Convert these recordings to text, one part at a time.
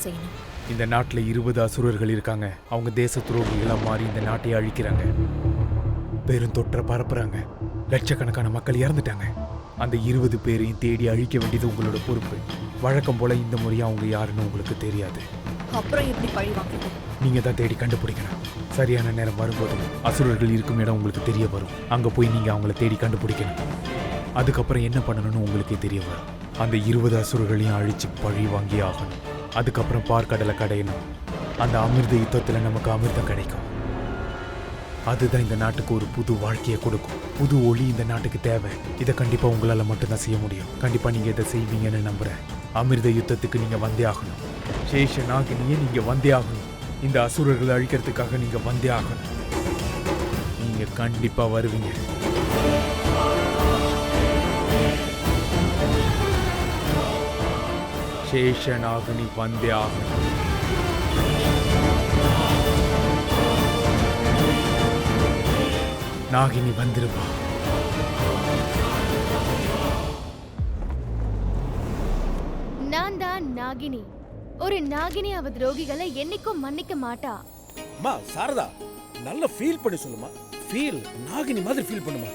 செய்யணும். இந்த நாட்டுல 20 அசுரர்கள் இருக்காங்க. அவங்க தேச துரோகிகளா மாறி இந்த நாட்டையே அழிக்கிறாங்க. பெருந்தொற்ற பரப்புறாங்க. லட்சக்கணக்கான மக்கள் இறந்துட்டாங்க. அந்த 20 பேரையும் தேடி அழிக்க வேண்டியது உங்களோட பொறுப்பு. வழக்கம் போல இந்த முறையும் அவங்க யாருன்னு உங்களுக்கு தெரியாது. அப்புறம் எப்படி பழி வாங்குறது? நீங்க தான் தேடி கண்டுபிடிக்கணும். சரியான நேரம் வரும்போது அசுரர்கள் இருக்கும் இடம் உங்களுக்கு தெரிய வரும். அங்க போய் நீங்க அவங்கள தேடி கண்டுபிடிக்கணும். அதுக்கப்புறம் என்ன பண்ணணும்னு உங்களுக்கே தெரிய வரும். அந்த 20 அசுரர்களையும் அழிச்சு பழி வாங்கி ஆகணும். அதுக்கப்புறம் பார்க்கடலை கடையணும். அந்த அமிர்த யுத்தத்துல நமக்கு அமிர்தம் கிடைக்கும். அதுதான் இந்த நாட்டுக்கு ஒரு புது வாழ்க்கையை கொடுக்கும். புது ஒளி இந்த நாட்டுக்கு தேவை. இதை கண்டிப்பா உங்களால மட்டும்தான் செய்ய முடியும். கண்டிப்பா நீங்க இதை செய்வீங்கன்னு நம்புறேன். அமிர்த யுத்தத்துக்கு நீங்க வந்தே ஆகணும். சேஷநாகினியே நீங்க வந்தே ஆகணும். இந்த அசுரர்களை அழிக்கிறதுக்காக நீங்க வந்தே ஆகணும். நீங்க கண்டிப்பா வருவீங்க. சேஷநாகினி வந்தே ஆகணும். நாகினி வந்துருவா. நான் தான் நாகினி. ஒரு நாகினி அவ துரோகிகளை என்னைக்கும் மன்னிக்க மாட்டா. மா சாரதா, நல்ல ஃபீல் பண்ணி சொல்லுமா. ஃபீல் நாகினி மாதிரி ஃபீல் பண்ணுமா.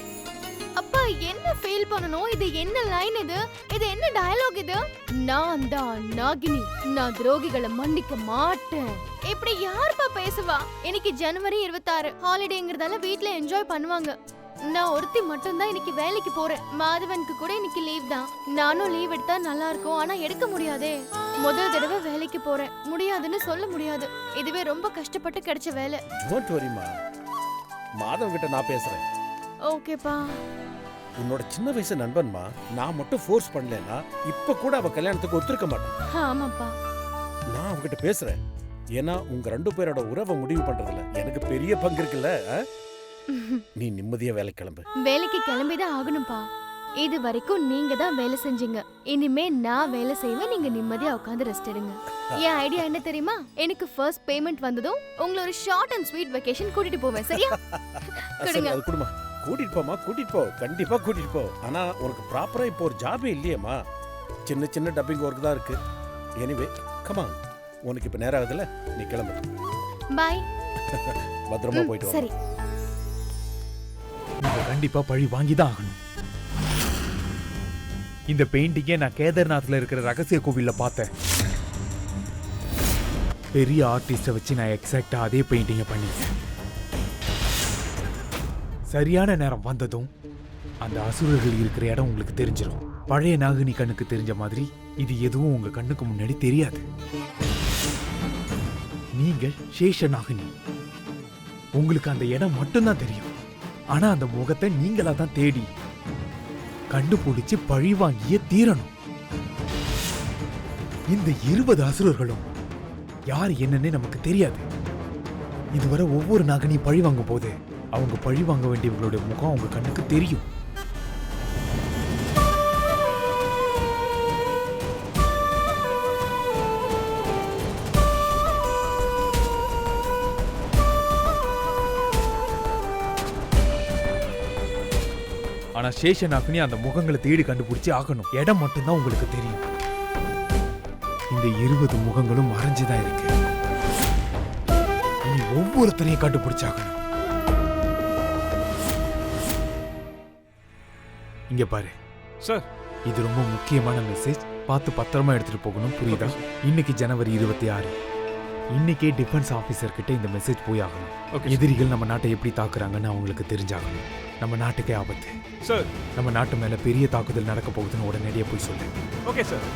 அப்பா என்ன ஃபீல் பண்ணனும்? இது என்ன லைன் இது? இது என்ன டயலாக் இது? நான் தான் நாகினி. நான் துரோகிகளை மன்னிக்க மாட்டேன். இப்படி யாருப்பா பேசுவா? இன்னைக்கு ஜனவரி 26 ஹாலிடேங்கிறதால வீட்ல என்ஜாய் பண்ணுவாங்க. நான் ஒருத்தி மட்டும் தான் இன்னைக்கு வேலைக்கு போறேன். மாதவனுக்கு கூட இன்னைக்கு லீவ் தான். நானும் லீவ் எடுத்தா நல்லா இருக்கும், ஆனா எடுக்க முடியாதே. முதல் தடவை வேலைக்கு போறேன், முடியாதுன்னு சொல்ல முடியாது. இதுவே ரொம்ப கஷ்டப்பட்டு கிடைச்ச வேலை. டோன்ட் வரிமா, மாதவ கிட்ட நான் பேசுறேன். ஓகேப்பா. உன்னோட சின்ன வயசு நண்பன்மா. நான் மட்டும் ஃபோர்ஸ் பண்ணலன்னா இப்ப கூட அவ கல்யாணத்துக்கு ஒத்துருக்க மாட்டான். ஆமாப்பா, நான் அவகிட்ட பேசுறேன். ஏன்னா உங்க 2 பேரோட உறவை முடிவு பண்றதுல எனக்கு பெரிய பங்கு இருக்குல்ல. நீ நிம்மதியா வேலைக்கு கிளம்பு. வேலைக்கு கிளம்பிதான் ஆகணும்பா. இது வரைக்கும் நீங்க தான் வேலை செஞ்சீங்க. இனிமே நான் வேலை செய்வேன், நீங்க நிம்மதியா உட்கார்ந்து ரெஸ்ட் எடுங்க. என் ஐடியா என்ன தெரியுமா? எனக்கு ஃபர்ஸ்ட் பேமெண்ட் வந்ததும் உங்களை ஒரு ஷார்ட் அண்ட் ஸ்வீட் வெக்கேஷன் கூட்டிட்டு போவேன். சரியா? சரி, அது குடுமா. கூட்டிட்டு போமா, கூட்டிட்டு போ. கண்டிப்பா கூட்டிட்டு போ. ஆனா உனக்கு ப்ராப்பரா இப்போ ஒரு ஜாபே இல்லையேம்மா. சின்ன சின்ன டப்பிங் ஒர்க் தான் இருக்கு. எனிவே கமான், உனக்கு இப்ப நேரம் ஆகுதுல, நீ கிளம்பு. பை. பத்திரமா போயிட்டு வா. சரி. நீங்க கண்டிப்பா பழி வாங்கிதான் ஆகணும். இந்த பெயிண்டிங்கை நான் கேதார்நாத்ல இருக்கிற ரகசிய கோவில்ல பார்த்தேன். பெரிய ஆர்டிஸ்ட வச்சு நான் எக்ஸாக்டா அதே பெயிண்டிங்கை பண்ணிட்டேன். சரியான நேரம் வந்ததும் அந்த அசுரர்கள் இருக்கிற இடம் உங்களுக்கு தெரிஞ்சிடும். பழைய நாகினி கண்ணுக்கு தெரிஞ்ச மாதிரி இது எதுவும் உங்க கண்ணுக்கு முன்னாடி தெரியாது. நீங்க சேஷநாகினி. உங்களுக்கு அந்த இடம் மட்டும்தான் தெரியும். ஆனா அந்த முகத்தை நீங்களா தான் தேடி கண்டுபிடிச்சு பழி வாங்கியே தீரணும். இந்த 20 அசுரர்களும் யார் என்னன்னு நமக்கு தெரியாது. இதுவரை ஒவ்வொரு நாகினியும் பழி வாங்கும் போது அவங்க பழி வாங்க வேண்டியவங்களுடைய முகம் அவங்க கண்ணுக்கு தெரியும். ஆனா சேஷநாகினி அந்த முகங்களை தேடி கண்டுபிடிச்சு ஆகணும். இடம் மட்டும்தான் உங்களுக்கு தெரியும். இந்த 20 முகங்களும் மறைஞ்சுதான் இருக்கு. நீ ஒவ்வொருத்தரையும் கண்டுபிடிச்சாகணும். இங்க பாரு சார், இது ரொம்ப முக்கியமான மெசேஜ். பார்த்து பத்திரமா எடுத்துட்டு போகணும், புரியுதா? இன்னைக்கு ஜனவரி 26. இன்னைக்கே டிஃபென்ஸ் ஆபீசர் கிட்ட இந்த மெசேஜ் போய் ஆகணும். எதிரிகள் நம்ம நாட்டை எப்படி தாக்குறாங்கன்னு அவங்களுக்கு தெரிஞ்சாகணும். நம்ம நாட்டுக்கே ஆபத்து சார். நம்ம நாட்டு மேல பெரிய தாக்குதல் நடக்க போகுதுன்னு உடனடியே போய் சொல்லு. Okay sir.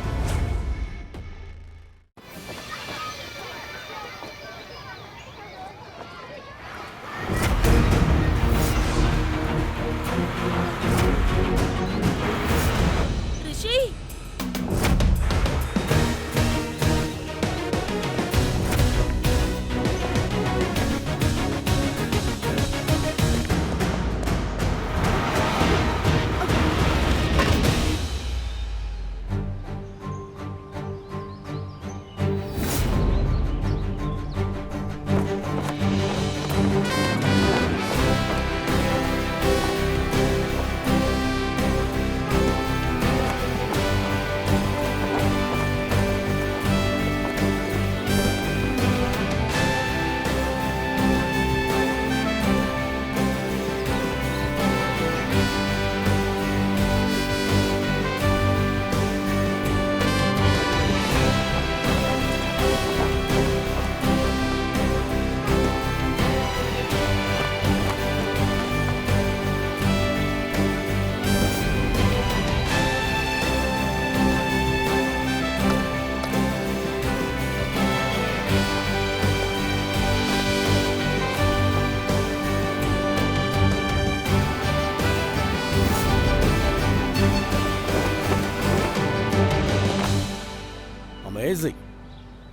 அமேசிங்.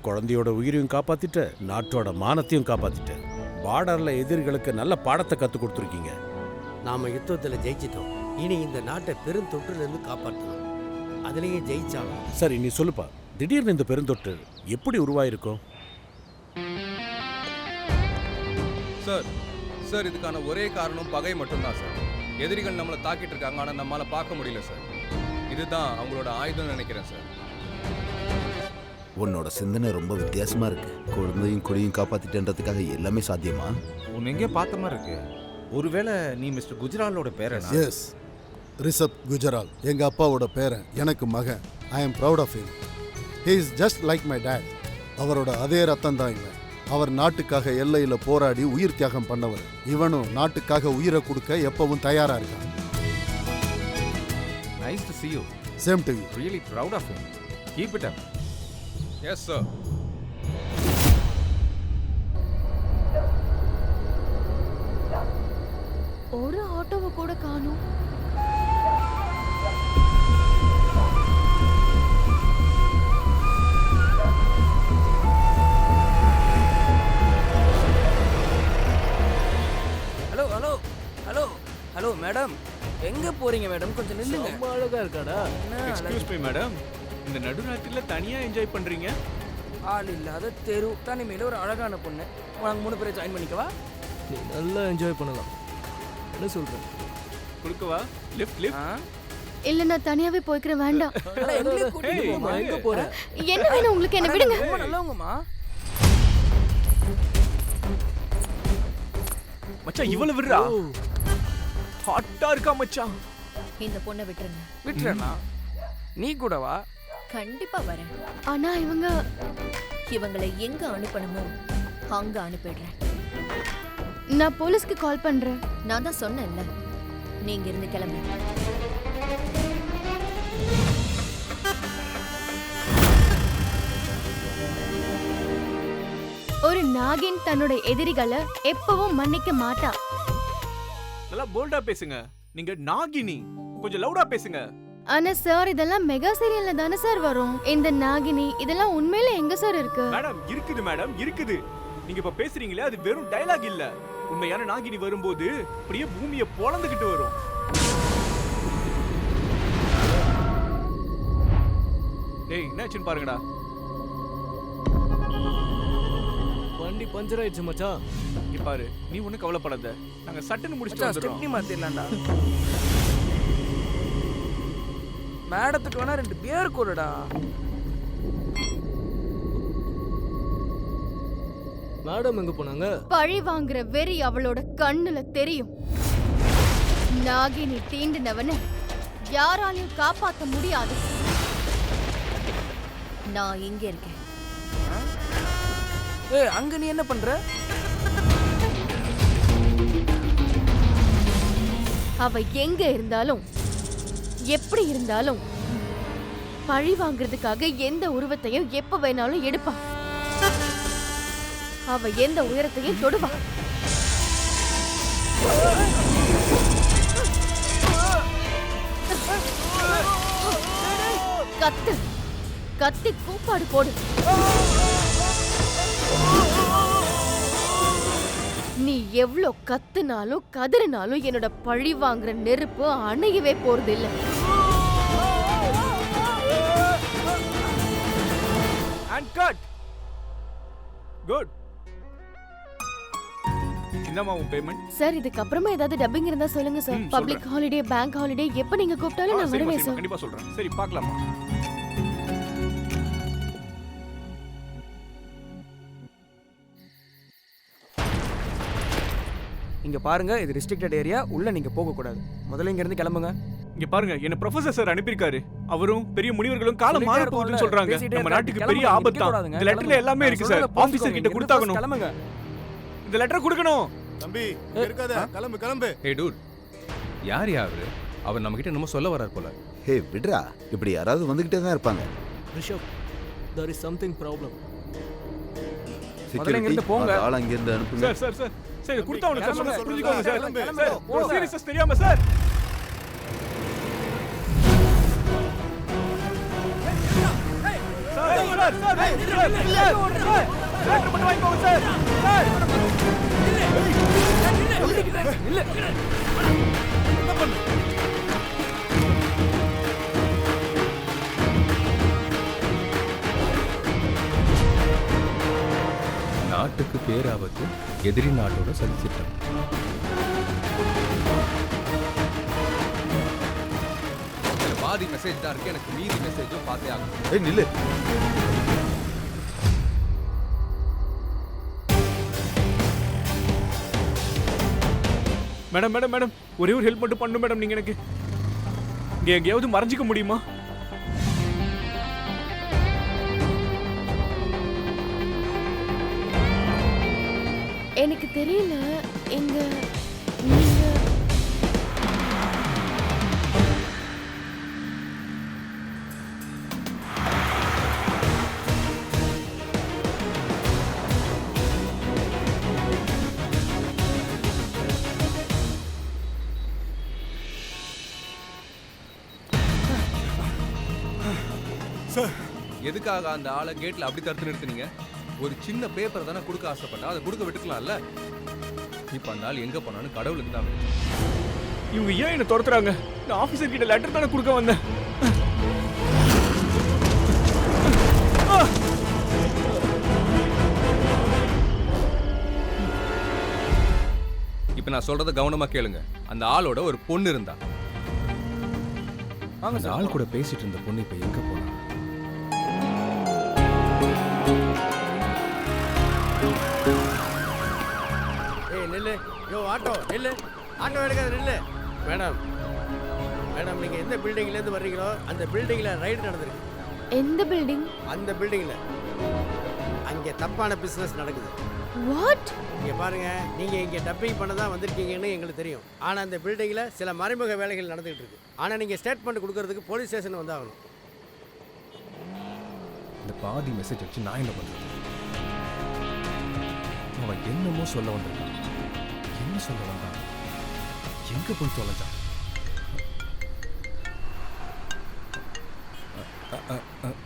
குழந்தையோட உயிரையும் காப்பாத்திட்ட, நாட்டோட மானத்தையும் காப்பாத்திட்ட. பார்டர்ல எதிரிகளுக்கு நல்ல பாடத்தை கத்து கொடுத்துருக்கீங்க. நாம யுத்தத்தில் ஜெயிச்சிட்டோம். இனி இந்த நாட்டை பெருந்தொற்றுலேருந்து காப்பாற்றணும். அதுலேயும் ஜெயிச்சாலும். சரி, நீ சொல்லுப்பா, திடீர்னு இந்த பெருந்தொற்று எப்படி உருவாயிருக்கும்? சார் சார் இதுக்கான ஒரே காரணம் பகை மட்டும்தான் சார். எதிரிகள் நம்மளை தாக்கிட்டு இருக்காங்க, ஆனால் நம்மளால பார்க்க முடியல சார். இதுதான் அவங்களோட ஆயுதம் நினைக்கிறேன் சார். உன்னோட சிந்தனை ரொம்ப வித்தியாசமா இருக்கு. குழந்தையும் கொடியும் காப்பாத்திட்டேன்றதுக்காக எல்லாமே சாத்தியமா? உன்னை எங்கே பார்த்த மாதிரி இருக்கு. ஒருவேளை நீ மிஸ்டர் குஜ்ராலோட பேரனா? எஸ், ரிஷப் குஜரால் எங்க அப்பாவோட பேரன், எனக்கு மகன். I am proud of him. He is just like my dad. அவரோட அதே ரத்தம் தான் இவன். அவர் நாட்டுக்காக எல்லையில் போராடி உயிர் தியாகம் பண்ணவர். இவனும் நாட்டுக்காக உயிரை கொடுக்க எப்பவும் தயாரா இருக்கான். Nice to see you. Same to you. Really proud of him. Keep it up. Yes sir. ஒரு ஆட்டோவை கூட காணோம். Hello hello hello hello madam, எங்க போறீங்க மேடம்? கொஞ்சம் நில்லுங்க. ரொம்ப அழகா இருக்காடா. எக்ஸ்கியூஸ் மீ மேடம், இந்த நடுராத்திரில தனியா என்ஜாய் பண்றீங்க? ஆள் இல்லாத தெரு தனிமையில ஒரு அழகான பொண்ணு. நாங்கள் 3 பேரை ஜாயின் பண்ணிக்கவா? நீ நல்லா என்ஜாய் பண்ணலாம். என்ன சொல்ற? குடுக்கவா? Lift lift. இல்ல நான் தனியாவே போய்க்கிறேன், வேண்டாம். அட, எங்களையும் கூட்டிட்டு ஏய், போம்மா. எங்க போற? என்ன வேணும் உங்களுக்கு? என்ன விடுங்க. ரொம்ப நல்லவங்கம்மா. மச்சான் இவள விடுறா. ஹாட்டா இருக்கா மச்சான். இந்த பொண்ணை விட்டுருங்க. விட்டுறேண்ணா, நீ கூட வா. கண்டிப்பா வரேன். ஆனா இவங்களை எங்க அனுப்பணுமோ அங்க அனுப்பிடுறேன். நான் போலீஸ்க்கு கால் பண்றேன். நான் தான் சொன்னேன்ல, நீங்க இருந்து கிளம்பு. ஒரு நாகின் தன்னோட எதிரிகளை எப்பவும் மன்னிக்க மாட்டா. நல்லா போல்டா பேசுங்க. நீங்க நாகினி, கொஞ்சம் லவுடா பேசுங்க. ஆனா சார், இதெல்லாம் மெகா சீரியல்ல தானே சார் வரும். இந்த நாகினி இதெல்லாம் உண்மையில எங்க சார் இருக்கு? மேடம் இருக்குது, மேடம் இருக்குது. நீங்க இப்ப பேசுறீங்களே அது வெறும் டயலாக் இல்ல. உண்மையான நாகினி வரும்போது அப்படியே பூமியை பொளந்துகிட்டு வரும். டேய் என்னாச்சுன்னு பாருங்கடா. வண்டி பஞ்சர் ஆயிடுச்சு மச்சான். இங்க பாரு, நீ ஒண்ணும் கவலைப்படாத, நாங்க சட்டுன்னு முடிச்சிட்டு மச்சான், வந்துடுறோம். ஸ்டெப்னி மாத்திரலாம்டா. மேடத்துக்கு வேணா 2 பியர் கொடுடா. மேடம் எங்க போனாங்க? பழி வாங்குற வெறி அவளோட கண்ணுல தெரியும். நாகினி தீண்டினவன யாராலையும் காப்பாத்த முடியாது. நான் இங்க இருக்கேன். ஏய், அங்க நீ என்ன பண்ற? அவ எங்க இருந்தாலும் எப்படி இருந்தாலும் பழி வாங்குறதுக்காக எந்த உருவத்தையும் எப்ப வேணாலும் எடுப்பா. அவ எந்த உயரத்தையும் தொடுவா. கத்து, கத்தி கூப்பாடு போடு. நீ எவ்ளோ கத்துனாலும் கதறினாலும் என்னோட பழி வாங்குற நெருப்பு அணையவே போறது இல்ல. And cut. Good. என்னமா உன் பேமெண்ட்? சார், இதுக்கு அப்புறமா ஏதாவது டப்பிங் இருந்தா சொல்லுங்க sir. Public holiday, bank holiday எப்ப நீங்க கூப்பிட்டாலும் நான் வருவேன் சார். கண்டிப்பா சொல்றேன். சரி பார்க்கலாமா? இங்க பாருங்க, இது ரெஸ்ட்ரிக்டட் ஏரியா, உள்ள நீங்க போக கூடாது. முதல்ல இங்க இருந்து கிளம்புங்க. இங்க பாருங்க, என்ன ப்ரொஃபசர் சார் அனுப்பியிருக்காரு. அவரும் பெரிய முனிவர்களும் காலம் மாற போகுதுன்னு சொல்றாங்க. பேசிட்டே நம்ம இருக்காரு. நாட்டுக்கு பெரிய கிளம்புங்க, ஆபத்து தான். கிளம்புங்க. இந்த லெட்டர்ல எல்லாமே இருக்கு சார். சொல்றத ஆபீசர் கிட்ட புரிஞ்சுக்கோங்க. கொடுத்தாகணும். கிளம்புங்க. இந்த லெட்டர் கொடுக்கணும். தம்பி இருக்காத, கிளம்பு கிளம்பு. ஹே டூட், யார் யாரு? அவர் நம்ம கிட்ட என்னமோ சொல்ல வரார் போல. ஹே விட்ரா, இப்படி யாராவது வந்துகிட்டே தான் இருப்பாங்க. Rishabh, there is something problem. முதல்ல இங்க இருந்து போங்க. ஆள் அங்க இருந்து அனுப்புங்க. சார் சார் சார் சார் கொடுத்தாகணும் சார். கிளம்புங்க, புரிஞ்சுக்கோங்க சார். கிளம்புங்க. சார் போங்க. சீரியஸ் தெரியாம சார். சார் நாட்டுக்கு பேராபத்து, எதிரி நாட்டோட சதித்திட்டம். பாதி மெசேஜ் தான் இருக்கு, எனக்கு மீதி மெசேஜும் பார்த்தே ஆகும். ஏய் நில்லு. மேடம் மேடம் மேடம் ஒரே ஒரு ஹெல்ப் மட்டும் பண்ணணும் மேடம். நீங்க எனக்கு இங்க எங்கேயாவது மறைஞ்சிக்க முடியுமா? எனக்கு தெரியல எங்க நீங்க எதுக்காக அந்த ஆளை கேட்ல அப்படி தடுத்து நிறுத்துனீங்க? ஒரு சின்ன பேப்பர் தானே கொடுக்க ஆசைப்பட்டா, அதை கொடுக்க விட்டுக்கலாம்ல. இப்ப அந்த ஆள் எங்க போனான்னு கடவுளுக்கு தான். இவங்க ஏன் என்ன துரத்துறாங்க? நான் ஆபீசர் கிட்ட லெட்டர் தானே கொடுக்க வந்தேன். இப்ப நான் சொல்றத கவனமா கேளுங்க. அந்த ஆளோட ஒரு பொண்ணு இருந்தா. அந்த ஆள் கூட பேசிட்டு இருந்த பொண்ணு இப்ப எங்க போனா? ஏய் நில்லு. யோ ஆட்டோ நில்லு. ஆட்டோ எடுக்காத நில்லு. மேடம் மேடம் நீங்கள் எந்த பில்டிங்லேருந்து வர்றீங்களோ அந்த பில்டிங்கில் ரைடு நடந்திருக்கு. எந்த பில்டிங்? அந்த பில்டிங்கில் அங்கே தப்பான பிஸ்னஸ் நடக்குது. வாட்? இங்கே பாருங்க, நீங்கள் இங்கே டப்பிங் பண்ண தான் வந்திருக்கீங்கன்னு எங்களுக்கு தெரியும். ஆனால் அந்த பில்டிங்கில் சில மறைமுக வேலைகள் நடந்துகிட்டு இருக்கு. ஆனால் நீங்கள் ஸ்டேட்மெண்ட் கொடுக்கறதுக்கு போலீஸ் ஸ்டேஷன் வந்தாகணும். இந்த பாதி மெசேஜ் வச்சு நான் என்ன பண்றது? அவன் என்னமோ சொல்ல வந்திருக்கான். என்ன சொல்ல வந்தான்? எங்க போய் தொலைஞ்சான்?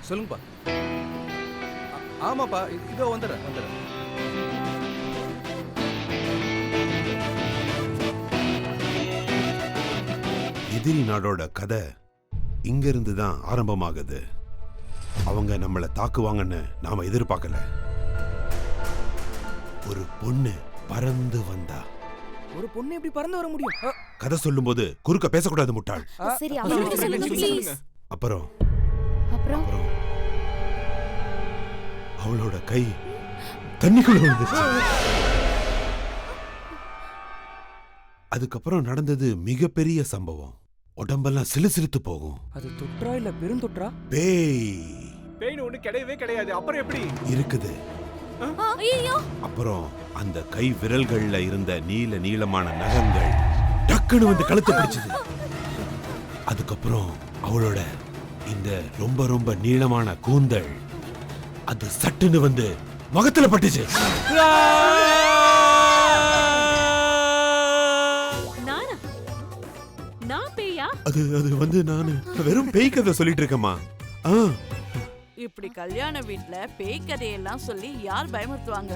சொல்லுங்கப்பா. ஆமாப்பா, இதோ வந்துடுறேன். எதிரி நாடோட கதை இங்கிருந்து தான் ஆரம்பமாகுது. அவங்க நம்மளை தாக்குவாங்கன்னு நாம எதிர்பார்க்கல. ஒரு பொண்ணு பறந்து வந்தா. ஒரு பொண்ணு எப்படி பறந்து வர முடியும்? கதை சொல்லும்போது குறுக்க பேசக்கூடாது முட்டாள். சரி அவர்கிட்ட சொல்லுங்க ப்ளீஸ். அப்புறம் அப்புறம் அவளோட கை தண்ணிக்குள்ள விழுந்துச்சு. அதுக்கப்புறம் நடந்தது மிகப்பெரிய சம்பவம். உடம்பெல்லாம் சிலுசிலுத்து போகும். அது தொற்றா இல்ல பெருந்தொற்றா? பேய் ஒண்ணு கிடையவே கிடையாது. அப்புறம் எப்படி இருக்குது? அப்புறம் அந்த கை விரல்கள்ல இருந்த நீல நீளமான நகங்கள் டக்குன்னு வந்து கழுத்தை பிடிச்சது. அதுக்கப்புறம் அவளோட இந்த ரொம்ப ரொம்ப நீளமான கூந்தல் அது சட்டுன்னு வந்து முகத்துல பட்டுச்சு. அது அது வந்து நானு வெறும் பேய் கதை சொல்லிட்டு இருக்கேம்மா. இப்படி கல்யாண வீட்ல பேய் கதையெல்லாம் சொல்லி யார் பயமுறுத்துவாங்க?